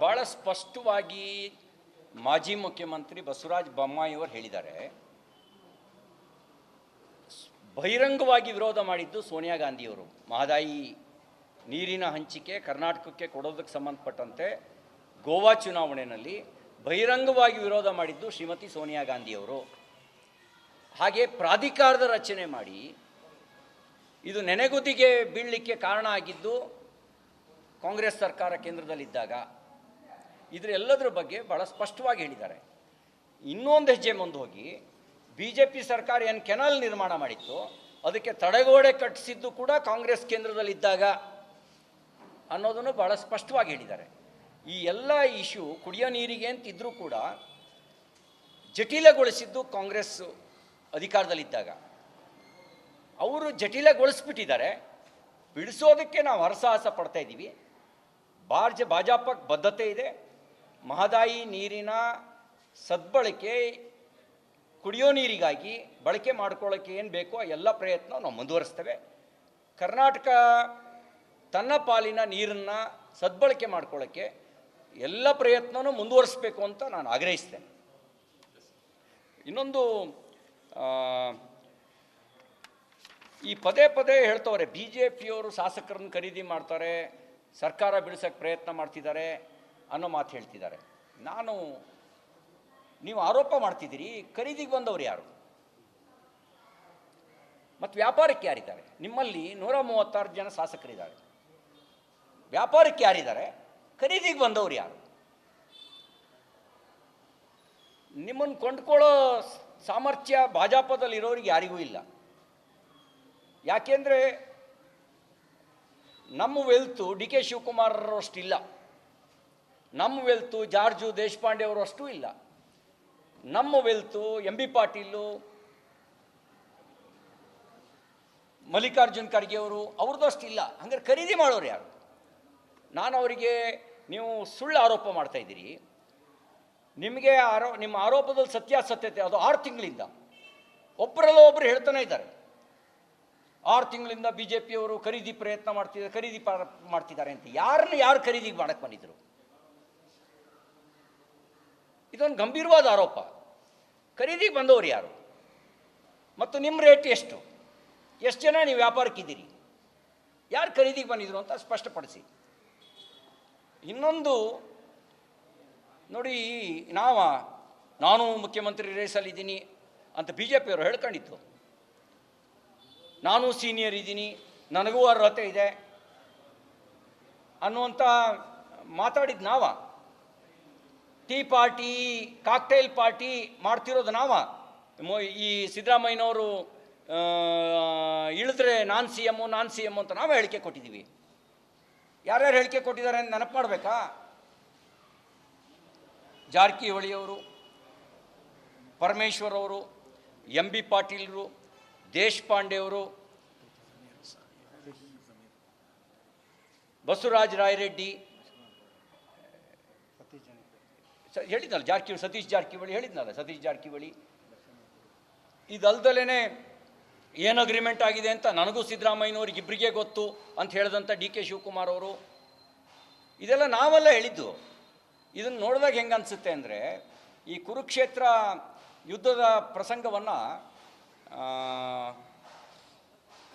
ಭಾಳ ಸ್ಪಷ್ಟವಾಗಿ ಮಾಜಿ ಮುಖ್ಯಮಂತ್ರಿ ಬಸವರಾಜ ಬೊಮ್ಮಾಯಿಯವರು ಹೇಳಿದ್ದಾರೆ. ಬಹಿರಂಗವಾಗಿ ವಿರೋಧ ಮಾಡಿದ್ದು ಸೋನಿಯಾ ಗಾಂಧಿಯವರು. ಮಹದಾಯಿ ನೀರಿನ ಹಂಚಿಕೆ ಕರ್ನಾಟಕಕ್ಕೆ ಕೊಡೋದಕ್ಕೆ ಸಂಬಂಧಪಟ್ಟಂತೆ ಗೋವಾ ಚುನಾವಣೆಯಲ್ಲಿ ಬಹಿರಂಗವಾಗಿ ವಿರೋಧ ಮಾಡಿದ್ದು ಶ್ರೀಮತಿ ಸೋನಿಯಾ ಗಾಂಧಿಯವರು. ಹಾಗೆ ಪ್ರಾಧಿಕಾರದ ರಚನೆ ಮಾಡಿ ಇದು ನೆನೆಗುದಿಗೆ ಬೀಳಲಿಕ್ಕೆ ಕಾರಣ ಆಗಿದ್ದು ಕಾಂಗ್ರೆಸ್ ಸರ್ಕಾರ ಕೇಂದ್ರದಲ್ಲಿದ್ದಾಗ. ಇದರೆಲ್ಲದರ ಬಗ್ಗೆ ಭಾಳ ಸ್ಪಷ್ಟವಾಗಿ ಹೇಳಿದ್ದಾರೆ. ಇನ್ನೊಂದು ಹೆಜ್ಜೆ ಮುಂದೆ ಹೋಗಿ BJP ಸರ್ಕಾರ ಏನು ಕೆನಾಲ್ ನಿರ್ಮಾಣ ಮಾಡಿತ್ತು ಅದಕ್ಕೆ ತಡೆಗೋಡೆ ಕಟ್ಟಿಸಿದ್ದು ಕೂಡ ಕಾಂಗ್ರೆಸ್ ಕೇಂದ್ರದಲ್ಲಿದ್ದಾಗ ಅನ್ನೋದನ್ನು ಭಾಳ ಸ್ಪಷ್ಟವಾಗಿ ಹೇಳಿದ್ದಾರೆ. ಈ ಎಲ್ಲ ಇಶ್ಯೂ ಕುಡಿಯೋ ನೀರಿಗೆ ಅಂತಿದ್ರೂ ಕೂಡ ಜಟಿಲಗೊಳಿಸಿದ್ದು ಕಾಂಗ್ರೆಸ್ ಅಧಿಕಾರದಲ್ಲಿದ್ದಾಗ. ಅವರು ಜಟಿಲಗೊಳಿಸ್ಬಿಟ್ಟಿದ್ದಾರೆ. ಬಿಡಿಸೋದಕ್ಕೆ ನಾವು ಹರಸಾಹಸ ಪಡ್ತಾ ಇದ್ದೀವಿ. ಭಾಜಪಕ್ಕೆ ಬದ್ಧತೆ ಇದೆ. ಮಹದಾಯಿ ನೀರಿನ ಸದ್ಬಳಕೆ ಕುಡಿಯೋ ನೀರಿಗಾಗಿ ಬಳಕೆ ಮಾಡ್ಕೊಳ್ಳೋಕ್ಕೆ ಏನು ಬೇಕೋ ಎಲ್ಲ ಪ್ರಯತ್ನ ನಾವು ಮುಂದುವರಿಸ್ತೇವೆ. ಕರ್ನಾಟಕ ತನ್ನ ಪಾಲಿನ ನೀರನ್ನು ಸದ್ಬಳಕೆ ಮಾಡ್ಕೊಳ್ಳೋಕ್ಕೆ ಎಲ್ಲ ಪ್ರಯತ್ನವೂ ಮುಂದುವರಿಸಬೇಕು ಅಂತ ನಾನು ಆಗ್ರಹಿಸ್ತೇನೆ. ಇನ್ನೊಂದು, ಈ ಪದೇ ಪದೇ ಹೇಳ್ತವ್ರೆ BJPಯವರು ಶಾಸಕರನ್ನು ಖರೀದಿ ಮಾಡ್ತಾರೆ, ಸರ್ಕಾರ ಬಿಡಿಸೋಕ್ಕೆ ಪ್ರಯತ್ನ ಮಾಡ್ತಿದ್ದಾರೆ ಅನ್ನೋ ಮಾತು ಹೇಳ್ತಿದ್ದಾರೆ. ನೀವು ಆರೋಪ ಮಾಡ್ತಿದ್ದೀರಿ, ಖರೀದಿಗೆ ಬಂದವರು ಯಾರು ಮತ್ತು ವ್ಯಾಪಾರಕ್ಕೆ ಯಾರಿದ್ದಾರೆ? ನಿಮ್ಮಲ್ಲಿ 136 ಜನ ಶಾಸಕರಿದ್ದಾರೆ. ವ್ಯಾಪಾರಕ್ಕೆ ಯಾರಿದ್ದಾರೆ? ಖರೀದಿಗೆ ಬಂದವರು ಯಾರು? ನಿಮ್ಮನ್ನು ಕೊಂಡ್ಕೊಳ್ಳೋ ಸಾಮರ್ಥ್ಯ ಭಾಜಪದಲ್ಲಿರೋರಿಗೆ ಯಾರಿಗೂ ಇಲ್ಲ. ಯಾಕೆಂದರೆ ನಮ್ಮ ವೆಲ್ತು DK ಶಿವಕುಮಾರ್ ಅಷ್ಟಿಲ್ಲ, ನಮ್ಮ ವೆಲ್ತು ಜಾರ್ಜು ದೇಶಪಾಂಡೆ ಅವರು ಅಷ್ಟೂ ಇಲ್ಲ, ನಮ್ಮ ವೆಲ್ತು MB ಪಾಟೀಲು, ಮಲ್ಲಿಕಾರ್ಜುನ್ ಖರ್ಗೆ ಅವ್ರದ್ದು ಅಷ್ಟಿಲ್ಲ. ಹಂಗಾರೆ ಖರೀದಿ ಮಾಡೋರು ಯಾರು? ನಾನು ಅವರಿಗೆ, ನೀವು ಸುಳ್ಳು ಆರೋಪ ಮಾಡ್ತಾ ಇದ್ದೀರಿ. ನಿಮಗೆ ನಿಮ್ಮ ಆರೋಪದಲ್ಲಿ ಸತ್ಯಾಸತ್ಯತೆ ಅದು 6 ತಿಂಗಳಿಂದ ಒಬ್ಬರಲ್ಲ ಒಬ್ಬರು ಹೇಳ್ತಾನೆ ಇದ್ದಾರೆ. 6 ತಿಂಗಳಿಂದ BJPಯವರು ಖರೀದಿ ಮಾಡ್ತಿದ್ದಾರೆ ಅಂತ. ಯಾರು ಖರೀದಿಗೆ ಮಾಡಕ್ಕೆ ಬಂದಿದ್ರು? ಇದೊಂದು ಗಂಭೀರವಾದ ಆರೋಪ. ಖರೀದಿಗೆ ಬಂದವರು ಯಾರು ಮತ್ತು ನಿಮ್ಮ ರೇಟ್ ಎಷ್ಟು ಜನ ನೀವು ವ್ಯಾಪಾರಕ್ಕಿದ್ದೀರಿ? ಯಾರು ಖರೀದಿಗೆ ಬಂದಿದ್ರು ಅಂತ ಸ್ಪಷ್ಟಪಡಿಸಿ. ಇನ್ನೊಂದು ನೋಡಿ, ನಾನು ಮುಖ್ಯಮಂತ್ರಿ ರೇಸಲ್ಲಿದ್ದೀನಿ ಅಂತ BJPಯವರು ಹೇಳ್ಕೊಂಡಿತ್ತು. ನಾನು ಸೀನಿಯರ್ ಇದ್ದೀನಿ, ನನಗೂ ಅರ್ಹತೆ ಇದೆ ಅನ್ನುವಂಥ ಮಾತಾಡಿದ್ದು ಟೀ ಪಾರ್ಟಿ, ಕಾಕ್ಟೈಲ್ ಪಾರ್ಟಿ ಮಾಡ್ತಿರೋದು ಈ ಸಿದ್ದರಾಮಯ್ಯನವರು ಇಳಿದ್ರೆ ನಾನು CM ಅಂತ ನಾವೇ ಹೇಳಿಕೆ ಕೊಟ್ಟಿದ್ದೀವಿ. ಯಾರ್ಯಾರು ಹೇಳಿಕೆ ಕೊಟ್ಟಿದ್ದಾರೆ ಅಂತ ನೆನಪು ಮಾಡಬೇಕಾ? ಜಾರಕಿಹೊಳಿಯವರು, ಪರಮೇಶ್ವರ್ ಅವರು, MB ಪಾಟೀಲ್ರು, ದೇಶಪಾಂಡೆಯವರು, ಬಸವರಾಜ ರಾಯರೆಡ್ಡಿ ಹೇಳಿದ್ನಲ್ಲ, ಸತೀಶ್ ಜಾರಕಿಹೊಳಿ ಹೇಳಿದ್ನಲ್ಲ, ಸತೀಶ್ ಜಾರಕಿಹೊಳಿ. ಇದಲ್ದಲೇ ಏನು ಅಗ್ರಿಮೆಂಟ್ ಆಗಿದೆ ಅಂತ ನನಗೂ ಸಿದ್ದರಾಮಯ್ಯನವ್ರಿಗೆ ಇಬ್ಬರಿಗೆ ಗೊತ್ತು ಅಂತ ಹೇಳಿದಂಥ DK ಶಿವಕುಮಾರ್ ಅವರು. ಇದೆಲ್ಲ ನಾವೆಲ್ಲ ಹೇಳಿದ್ದು. ಇದನ್ನು ನೋಡಿದಾಗ ಹೆಂಗೆ ಅನಿಸುತ್ತೆ ಅಂದರೆ, ಈ ಕುರುಕ್ಷೇತ್ರ ಯುದ್ಧದ ಪ್ರಸಂಗವನ್ನು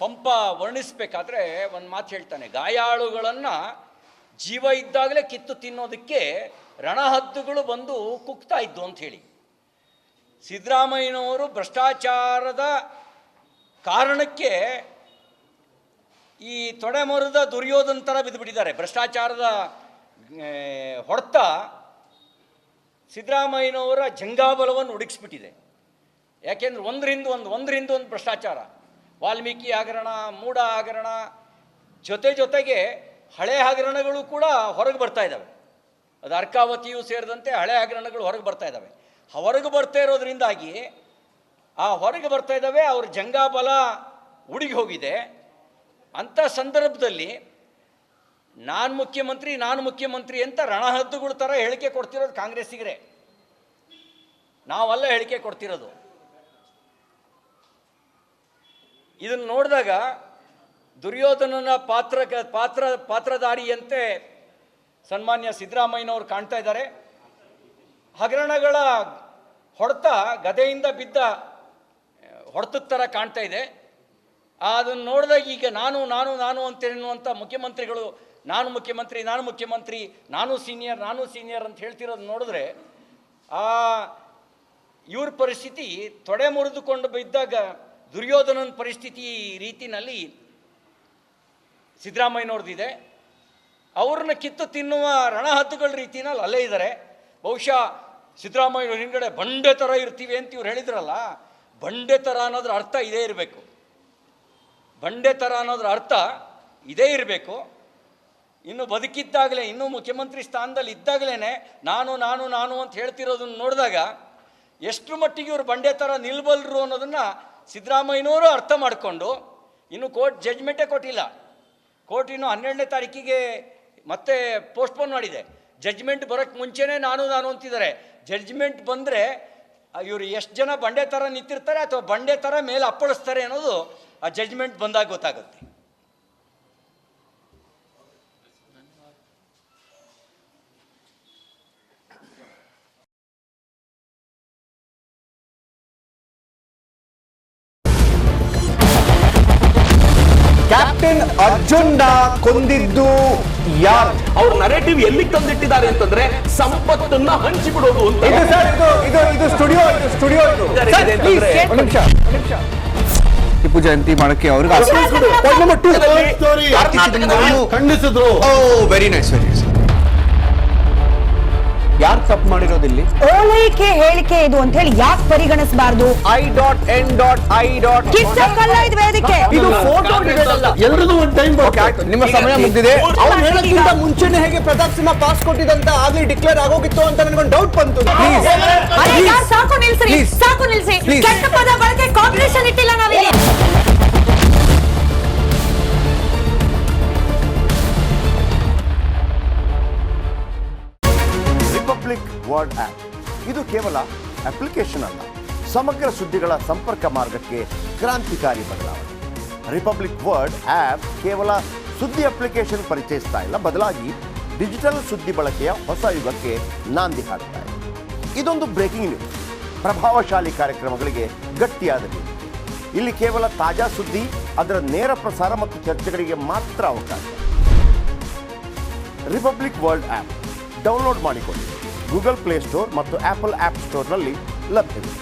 ಪಂಪ ವರ್ಣಿಸಬೇಕಾದ್ರೆ ಒಂದು ಮಾತು ಹೇಳ್ತಾನೆ, ಗಾಯಾಳುಗಳನ್ನು ಜೀವ ಇದ್ದಾಗಲೇ ಕಿತ್ತು ತಿನ್ನೋದಕ್ಕೆ ರಣಹದ್ದುಗಳು ಬಂದು ಕುಗ್ತಾ ಇದ್ದು ಅಂತ ಹೇಳಿ. ಸಿದ್ದರಾಮಯ್ಯನವರು ಭ್ರಷ್ಟಾಚಾರದ ಕಾರಣಕ್ಕೆ ಈ ತೊಡೆಮರದ ದುರ್ಯೋಧನ ಥರ ಬಿದ್ದುಬಿಟ್ಟಿದ್ದಾರೆ. ಭ್ರಷ್ಟಾಚಾರದ ಹೊಡೆತ ಸಿದ್ದರಾಮಯ್ಯನವರ ಜಂಗಾಬಲವನ್ನು ಹುಡುಕಿಸ್ಬಿಟ್ಟಿದೆ. ಯಾಕೆಂದ್ರೆ ಒಂದರಿಂದ ಒಂದು ಭ್ರಷ್ಟಾಚಾರ. ವಾಲ್ಮೀಕಿ ಹಗರಣ, ಮೂಡ ಹಗರಣ, ಜೊತೆಗೆ ಹಳೆ ಹಗರಣಗಳು ಕೂಡ ಹೊರಗೆ ಬರ್ತಾ ಇದ್ದಾವೆ. ಅದು ಅರ್ಕಾವತಿಯೂ ಸೇರಿದಂತೆ ಹಳೆ ಹಗರಣಗಳು ಹೊರಗೆ ಬರ್ತಾ ಇದ್ದಾವೆ. ಹೊರಗೆ ಬರ್ತಾ ಇರೋದ್ರಿಂದಾಗಿ ಹೊರಗೆ ಬರ್ತಾ ಇದ್ದಾವೆ, ಅವ್ರ ಜಂಗಾಬಲ ಉಡುಗಿ ಹೋಗಿದೆ. ಅಂಥ ಸಂದರ್ಭದಲ್ಲಿ ನಾನು ಮುಖ್ಯಮಂತ್ರಿ ಅಂತ ರಣಹದ್ದುಗಳ ಥರ ಹೇಳಿಕೆ ಕೊಡ್ತಿರೋದು ಕಾಂಗ್ರೆಸ್ಸಿಗರೇ, ನಾವೆಲ್ಲ ಹೇಳಿಕೆ ಕೊಡ್ತಿರೋದು. ಇದನ್ನು ನೋಡಿದಾಗ ದುರ್ಯೋಧನನ ಪಾತ್ರಧಾರಿಯಂತೆ ಸನ್ಮಾನ್ಯ ಸಿದ್ದರಾಮಯ್ಯನವರು ಕಾಣ್ತಾ ಇದ್ದಾರೆ. ಹಗರಣಗಳ ಹೊಡೆತ ಗದೆಯಿಂದ ಬಿದ್ದ ಹೊಡೆತದ ಥರ ಕಾಣ್ತಾ ಇದೆ. ಅದನ್ನು ನೋಡಿದಾಗ ಈಗ ನಾನು ನಾನು ನಾನು ಅಂತ ಹೇಳುವಂಥ ಮುಖ್ಯಮಂತ್ರಿಗಳು ನಾನು ಮುಖ್ಯಮಂತ್ರಿ, ನಾನು ಸೀನಿಯರ್ ಅಂತ ಹೇಳ್ತಿರೋದು ನೋಡಿದ್ರೆ ಇವ್ರ ಪರಿಸ್ಥಿತಿ ತೊಡೆ ಮುರಿದುಕೊಂಡು ಬಿದ್ದಾಗ ದುರ್ಯೋಧನನ ಪರಿಸ್ಥಿತಿ ರೀತಿನಲ್ಲಿ ಸಿದ್ದರಾಮಯ್ಯನವ್ರದ್ದಿದೆ. ಅವ್ರನ್ನ ಕಿತ್ತು ತಿನ್ನುವ ರಣಹದ್ದುಗಳ ರೀತಿನಲ್ಲಿ ಅಲ್ಲೇ ಇದ್ದಾರೆ. ಬಹುಶಃ ಸಿದ್ದರಾಮಯ್ಯ ಹಿಂಗಡೆ ಬಂಡೆ ಥರ ಇರ್ತೀವಿ ಅಂತ ಇವ್ರು ಹೇಳಿದ್ರಲ್ಲ, ಬಂಡೆ ಥರ ಅನ್ನೋದ್ರ ಅರ್ಥ ಇದೇ ಇರಬೇಕು. ಬಂಡೆ ಥರ ಅನ್ನೋದ್ರ ಅರ್ಥ ಇದೇ ಇರಬೇಕು. ಇನ್ನು ಬದುಕಿದ್ದಾಗಲೇ, ಇನ್ನೂ ಮುಖ್ಯಮಂತ್ರಿ ಸ್ಥಾನದಲ್ಲಿ ಇದ್ದಾಗಲೇ ನಾನು ನಾನು ನಾನು ಅಂತ ಹೇಳ್ತಿರೋದನ್ನು ನೋಡಿದಾಗ ಎಷ್ಟು ಮಟ್ಟಿಗೆ ಇವರು ಬಂಡೆ ಥರ ನಿಲ್ಬಲ್ರು ಅನ್ನೋದನ್ನು ಸಿದ್ದರಾಮಯ್ಯನವರು ಅರ್ಥ ಮಾಡಿಕೊಂಡು, ಇನ್ನು ಕೋರ್ಟ್ ಜಡ್ಜ್ಮೆಂಟೇ ಕೊಟ್ಟಿಲ್ಲ. ಕೋರ್ಟ್ ಇನ್ನು 12ನೇ ತಾರೀಕಿಗೆ ಮತ್ತೆ ಪೋಸ್ಟ್ಪೋನ್ ಮಾಡಿದೆ. ಜಡ್ಜ್ಮೆಂಟ್ ಬರೋಕ್ಕೆ ಮುಂಚೆನೇ ನಾನು ನಾನು ಅಂತಿದ್ದಾರೆ. ಜಡ್ಜ್ಮೆಂಟ್ ಬಂದರೆ ಇವರು ಎಷ್ಟು ಜನ ಬಂಡೆ ಥರ ನಿಂತಿರ್ತಾರೆ ಅಥವಾ ಬಂಡೆ ಥರ ಮೇಲೆ ಅಪ್ಪಳಿಸ್ತಾರೆ ಅನ್ನೋದು ಆ ಜಡ್ಜ್ಮೆಂಟ್ ಬಂದಾಗ ಗೊತ್ತಾಗುತ್ತೆ. ಕ್ಯಾಪ್ಟನ್ ಅರ್ಜುನ್ನ ಕೊಂದಿದ್ದು ಯಾರು? ಅವ್ರ ನರೇಟಿವ್ ಎಲ್ಲಿ ತಂದಿಟ್ಟಿದ್ದಾರೆ ಅಂತಂದ್ರೆ ಸಂಪತ್ತನ್ನ ಹಂಚಿಬಿಡೋದು ಅಂತ. ಇದು ಸ್ಟುಡಿಯೋ ಟಿಪ್ಪು ಜಯಂತಿ ಮಾಡಕ್ಕೆ ಅವ್ರಿಗೆ ಖಂಡಿಸಿದ್ರು. Very nice. ಯಾರು ತಪ್ಪು ಮಾಡಿರೋದಿಲ್ಲಿ? ಓಲೈಕೆ ಹೇಳಿಕೆ ಇದು ಅಂತ ಹೇಳಿ ಯಾಕೆ ಪರಿಗಣಿಸಬಾರದು? I.N.I. ಇದು ವೇದಿಕೆ, ಇದು ಫೋಟೋ ಎಲ್ರಿಗೂ ಒಂದು ಟೈಮ್. ನಿಮ್ಮ ಸಮಯ ಮುಗಿದಿದೆ. ಅವ್ರು ಹೇಳೋಕ್ಕಿಂತ ಮುಂಚೆನೆ ಹೇಗೆ ಪ್ರತಾಪ್ ಸಿಂಹ ಪಾಸ್ ಕೊಟ್ಟಿದಂತ ಆಗ್ಲಿ ಡಿಕ್ಲೇರ್ ಆಗೋಗಿತ್ತು ಅಂತ ನನಗೊಂದು ಡೌಟ್ ಬಂತು. ಸಾಕು ನಿಲ್ಸಿ. ಕೆಟ್ಟ ಪದ ಬಳಕೆ ಕಾಂಬಿನೇಷನ್ ಇಟ್ಟಿಲ್ಲ ನಾವಿಲ್ಲಿ. ರಿಪಬ್ಲಿಕ್ ವರ್ಡ್ ಆಪ್ ಇದು ಕೇವಲ ಅಪ್ಲಿಕೇಶನ್ ಅಲ್ಲ, ಸಮಗ್ರ ಸುದ್ದಿಗಳ ಸಂಪರ್ಕ ಮಾರ್ಗಕ್ಕೆ ಕ್ರಾಂತಿಕಾರಿ ಬದಲಾವಣೆ. ರಿಪಬ್ಲಿಕ್ ವರ್ಡ್ ಆಪ್ ಕೇವಲ ಸುದ್ದಿ ಅಪ್ಲಿಕೇಶನ್ ಪರಿಚಯಿಸ್ತಾ ಇಲ್ಲ, ಬದಲಾಗಿ ಡಿಜಿಟಲ್ ಸುದ್ದಿ ಬಳಕೆಯ ಹೊಸ ಯುಗಕ್ಕೆ ನಾಂದಿ ಹಾಡ್ತಾ ಇದೆ. ಇದೊಂದು ಬ್ರೇಕಿಂಗ್ ನ್ಯೂಸ್, ಪ್ರಭಾವಶಾಲಿ ಕಾರ್ಯಕ್ರಮಗಳಿಗೆ ಗಟ್ಟಿಯಾದ ನ್ಯೂಸ್. ಇಲ್ಲಿ ಕೇವಲ ತಾಜಾ ಸುದ್ದಿ, ಅದರ ನೇರ ಪ್ರಸಾರ ಮತ್ತು ಚರ್ಚೆಗಳಿಗೆ ಮಾತ್ರ ಅವಕಾಶ. ರಿಪಬ್ಲಿಕ್ ವರ್ಲ್ಡ್ ಆಪ್ ಡೌನ್ಲೋಡ್ ಮಾಡಿಕೊಳ್ಳಿ. ಗೂಗಲ್ ಪ್ಲೇಸ್ಟೋರ್ ಮತ್ತು ಆಪಲ್ ಆಪ್ ಸ್ಟೋರ್ನಲ್ಲಿ ಲಭ್ಯವಿದೆ.